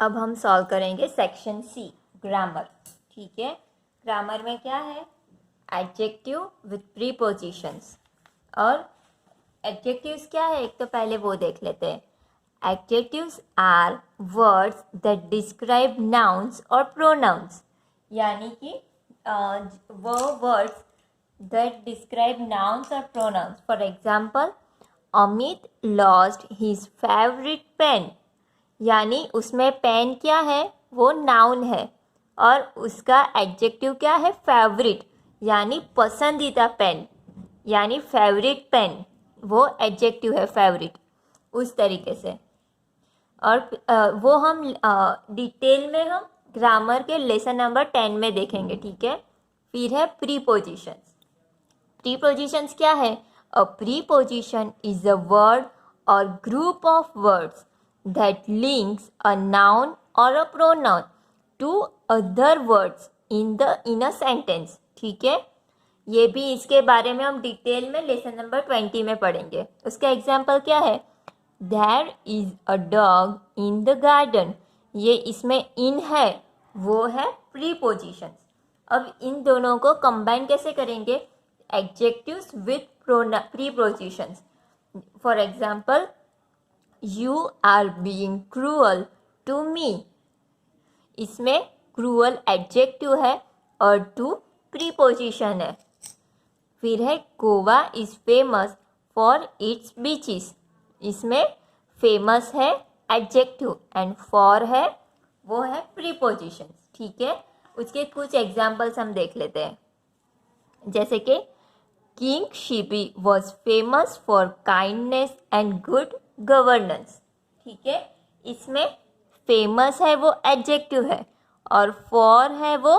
अब हम सॉल्व करेंगे सेक्शन सी, ग्रामर। ठीक है, ग्रामर में क्या है? Adjective with prepositions. और एडजेक्टिव्स क्या है, एक तो पहले वो देख लेते हैं। Adjectives are words that describe nouns और प्रोनाउंस, यानी कि वो वर्ड्स दैट डिस्क्राइब नाउन्स और pronouns. For example, Amit lost his favourite pen, यानी उसमें पेन क्या है, वो नाउन है, और उसका एडजेक्टिव क्या है, फेवरेट, यानी पसंदीदा पेन, यानी फेवरेट पेन, वो एडजेक्टिव है फेवरेट, उस तरीके से। और वो हम डिटेल में हम ग्रामर के लेसन नंबर 10 में देखेंगे। ठीक है, फिर है प्रीपोजिशंस। प्रीपोजिशंस क्या है? A preposition is a word or group of words that links a noun or a pronoun to other words in a sentence। ठीक है, ये भी इसके बारे में हम डिटेल में लेसन नंबर 20 में पढ़ेंगे। उसका एग्जाम्पल क्या है? There is a dog in the garden। ये इसमें इन है, वो है प्रीपोजिशन। अब इन दोनों को कंबाइन कैसे करेंगे? Adjectives with prepositions. For example, You are being cruel to me। इसमें क्रूअल एडजेक्टिव है और टू प्रीपोजिशन है। फिर है Goa is famous for its beaches. इसमें फेमस है एडजेक्टिव एंड फॉर है, वो है प्रीपोजिशन। ठीक है, उसके कुछ एग्जाम्पल्स हम देख लेते हैं। जैसे कि king Shibi was famous for kindness and good governance. ठीक है, इसमें फेमस है वो एडजेक्टिव है और फॉर है वो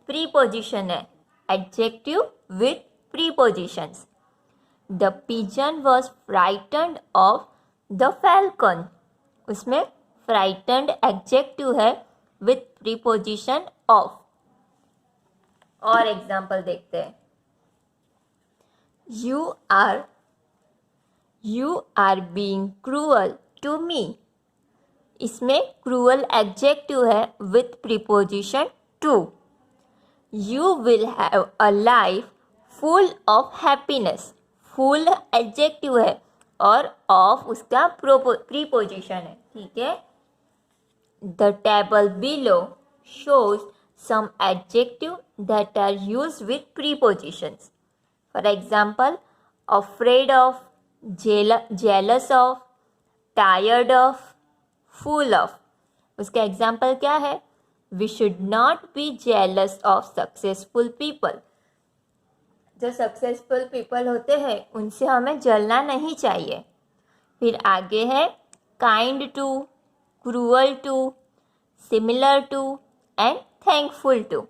प्रीपोजिशन है, adjective with prepositions. The pigeon was frightened of the falcon. उसमें फ्राइटन्ड एडजेक्टिव है विथ प्रीपोजिशन ऑफ। और एग्जाम्पल देखते हैं। You are being cruel to me। इसमें क्रूअल एडजेक्टिव है with preposition to. You will have a life full of happiness। Full adjective है और of उसका प्रीपोजिशन है। ठीक है, The table below shows some adjectives that are used with prepositions। For example, afraid of, jealous of, tired of, full of। उसका example क्या है? We should not be jealous of successful people। जो successful people होते हैं उनसे हमें जलना नहीं चाहिए। फिर आगे है kind to, cruel to, similar to and thankful to.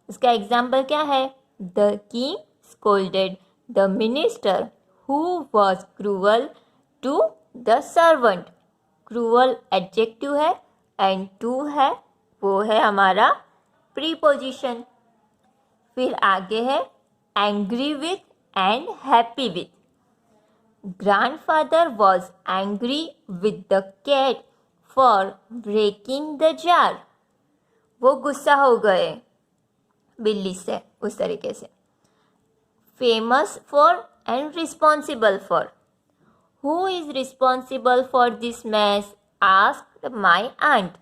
उसका एग्जाम्पल क्या है? The king scolded the minister who was cruel to the servant. Cruel adjective है एंड टू है, वो है हमारा प्रीपोजिशन। फिर आगे है angry with and happy with. Grandfather was angry with the cat for breaking the jar. वो गुस्सा हो गए बिल्ली से, उस तरीके से। Famous for and responsible for. Who is responsible for this mess asked my aunt.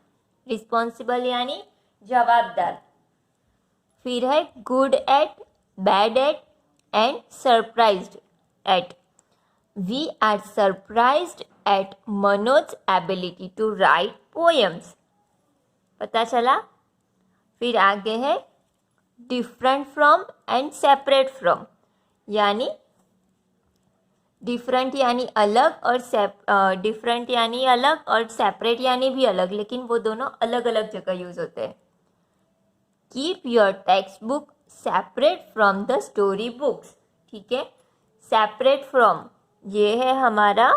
Responsible यानी जवाबदार। फिर है good at, bad at and surprised at. We are surprised at Manoj ability to write poems. पता चला? फिर आगे है different from and separate from, यानी डिफरेंट यानी अलग और डिफरेंट यानी अलग और सेपरेट यानी भी अलग, लेकिन वो दोनों अलग अलग जगह यूज होते हैं। Keep your text book separate from the story books. ठीक है, सेपरेट फ्रॉम ये है हमारा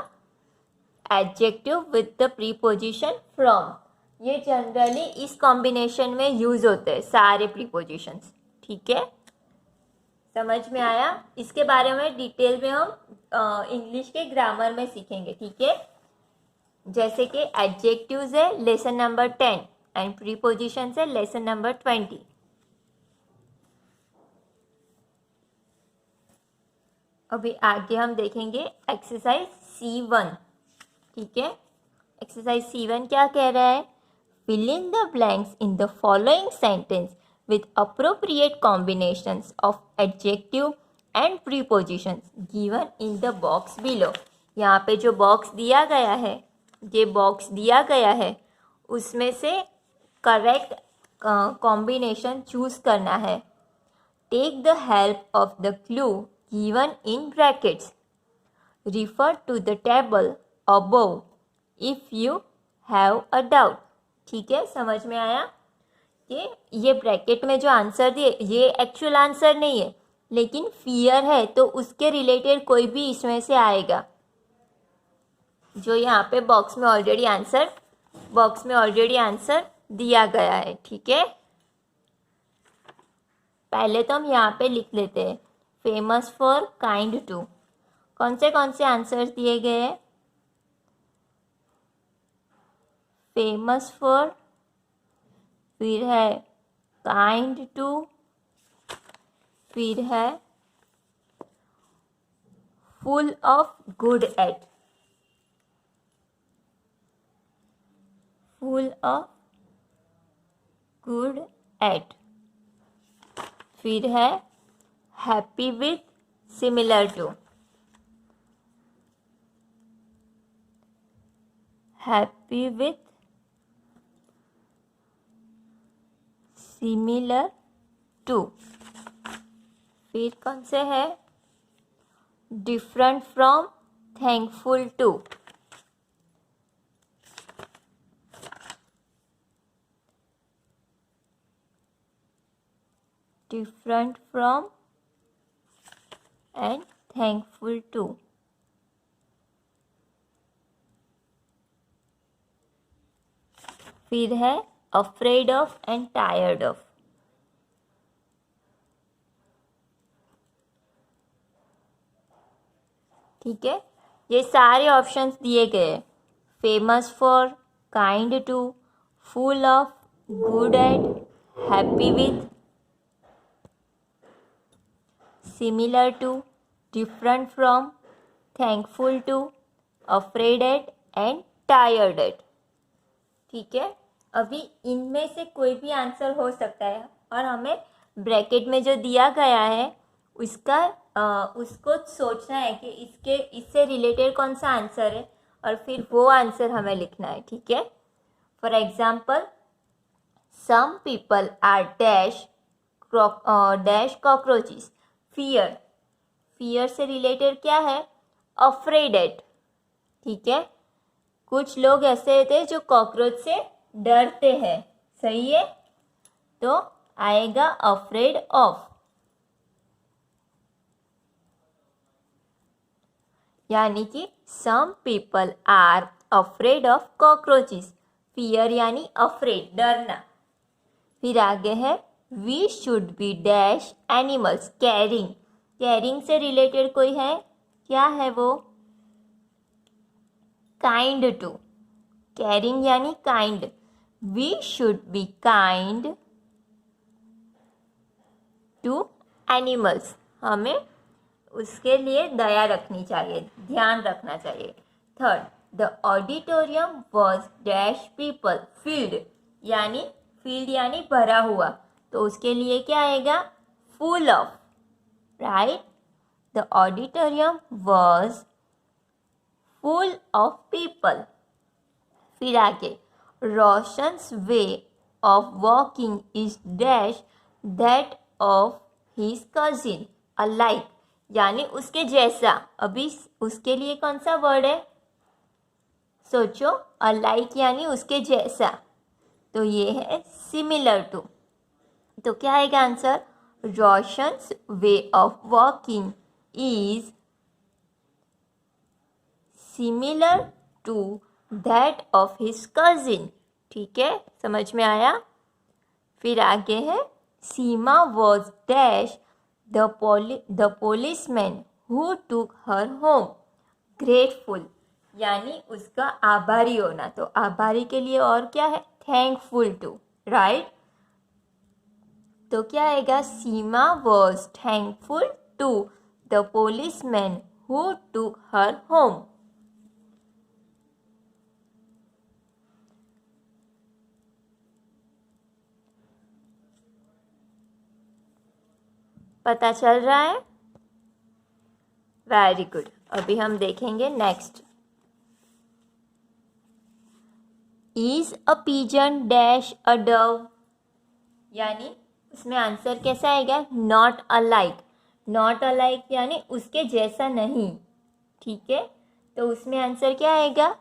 adjective with the preposition from. ये जनरली इस कॉम्बिनेशन में यूज होते हैं सारे प्रीपोजिशंस। ठीक है, समझ में आया? इसके बारे में डिटेल में हम इंग्लिश के ग्रामर में सीखेंगे। ठीक है, जैसे कि एडजेक्टिव्स है लेसन नंबर 10 एंड प्रीपोजिशंस है लेसन नंबर 20। अभी आगे हम देखेंगे एक्सरसाइज C1। ठीक है, एक्सरसाइज C1 क्या कह रहा है? Fill in the blanks in the following sentence with appropriate combinations of adjective and prepositions given in the box below. यहाँ पे जो बॉक्स दिया गया है, ये बॉक्स दिया गया है, उसमें से करेक्ट कॉम्बिनेशन चूज करना है। Take the help of the clue given in brackets. Refer to the table above if you have a doubt. ठीक है, समझ में आया कि ये ब्रैकेट में जो आंसर दिए ये एक्चुअल आंसर नहीं है, लेकिन फियर है तो उसके रिलेटेड कोई भी इसमें से आएगा। जो यहाँ पे बॉक्स में ऑलरेडी आंसर दिया गया है। ठीक है, पहले तो हम यहाँ पे लिख लेते हैं फेमस फॉर काइंड टू। कौन से आंसर्स दिए गए हैं? फेमस फॉर, फिर है काइंड टू, फिर है फुल ऑफ गुड एट, फिर है हैप्पी विथ, सिमिलर टू, फिर कौन से है? Different from, thankful to, and thankful to। फिर है afraid of and tired of। ठीक है, ये सारे ऑप्शंस दिए गए। Famous for, kind to, full of, good at, happy with, similar to, different from, thankful to, afraid at and tired at. ठीक है, अभी इनमें से कोई भी आंसर हो सकता है और हमें ब्रैकेट में जो दिया गया है उसको सोचना है कि इससे रिलेटेड कौन सा आंसर है और फिर वो आंसर हमें लिखना है। ठीक है, for example some people are dash cockroaches. Fear से रिलेटेड क्या है? Afraid at. ठीक है, कुछ लोग ऐसे होते जो कॉकरोच से डरते हैं। सही है, तो आएगा अफ्रेड ऑफ। यानी कि some people are afraid of cockroaches. Fear यानी अफ्रेड, डरना। फिर आगे है we should be dash animals caring से रिलेटेड कोई है? क्या है वो? Kind to. केयरिंग यानी kind. We should be kind to animals. हमें उसके लिए दया रखनी चाहिए, ध्यान रखना चाहिए। Third, the auditorium was dash people filled यानी भरा हुआ, तो उसके लिए क्या आएगा? Full of. Right, the auditorium was full of people. फिर आगे Roshan's way of walking is dash that of his cousin alike, यानी उसके जैसा। अभी उसके लिए कौन सा वर्ड है? सोचो, अलाइक यानी उसके जैसा, तो ये है सिमिलर टू। तो क्या आएगा answer? Roshan's way of walking is similar to that of his cousin. ठीक है, समझ में आया? फिर आगे है Seema was dash the policeman who took her home grateful। यानी उसका आभारी होना। तो आभारी के लिए और क्या है, थैंकफुल टू, राइट। तो क्या आएगा, Seema was thankful to the policeman who took her home. पता चल रहा है? Very good. अभी हम देखेंगे next. Is a pigeon dash a dove, यानी उसमें आंसर कैसा आएगा, नॉट अलाइक। नॉट अलाइक यानी उसके जैसा नहीं, ठीक है। तो उसमें आंसर क्या आएगा,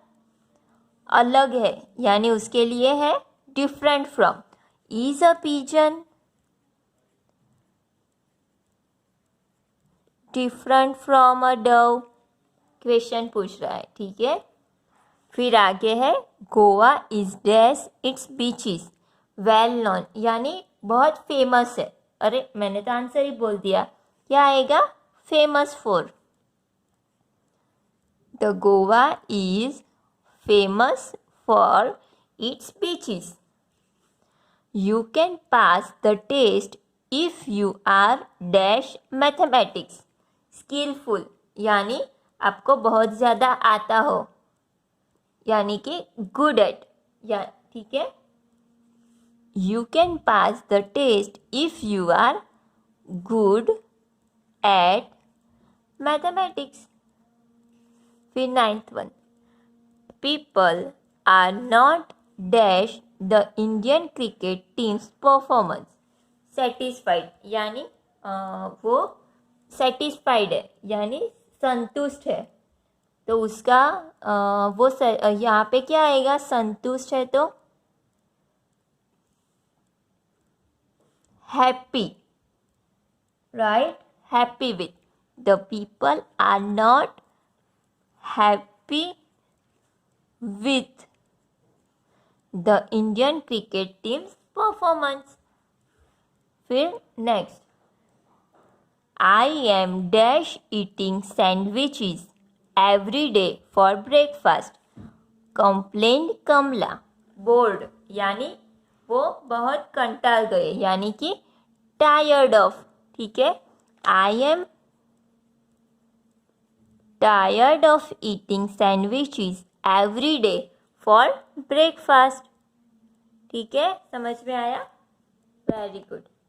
अलग है, यानी उसके लिए है different from. Is a pigeon different from a Dove, question पूछ रहा है, ठीक है। फिर आगे है, Goa is dash it's beaches well known, यानी बहुत फेमस है। अरे मैंने तो आंसर ही बोल दिया, क्या आएगा, famous for. The Goa is famous for its beaches. You can pass the test if you are dash mathematics skillful, यानी आपको बहुत ज़्यादा आता हो, यानी कि गुड एट, या ठीक है। You can pass the test if you are good at mathematics. फिर 9th one, people are not dash the Indian cricket team's performance satisfied, यानी वो सेटिस्फाइड है, यानी संतुष्ट है। तो उसका वो यहाँ पे क्या आएगा, संतुष्ट है तो happy, right, happy with. The people are not happy with the Indian cricket team's performance. फिर next, I am dash eating sandwiches every day for breakfast complain कमला, बोर्ड, यानी वो बहुत कंटाल गए, यानी कि टायर्ड ऑफ, ठीक है। I am tired of eating sandwiches every day for breakfast, ठीक है, समझ में आया, वेरी गुड।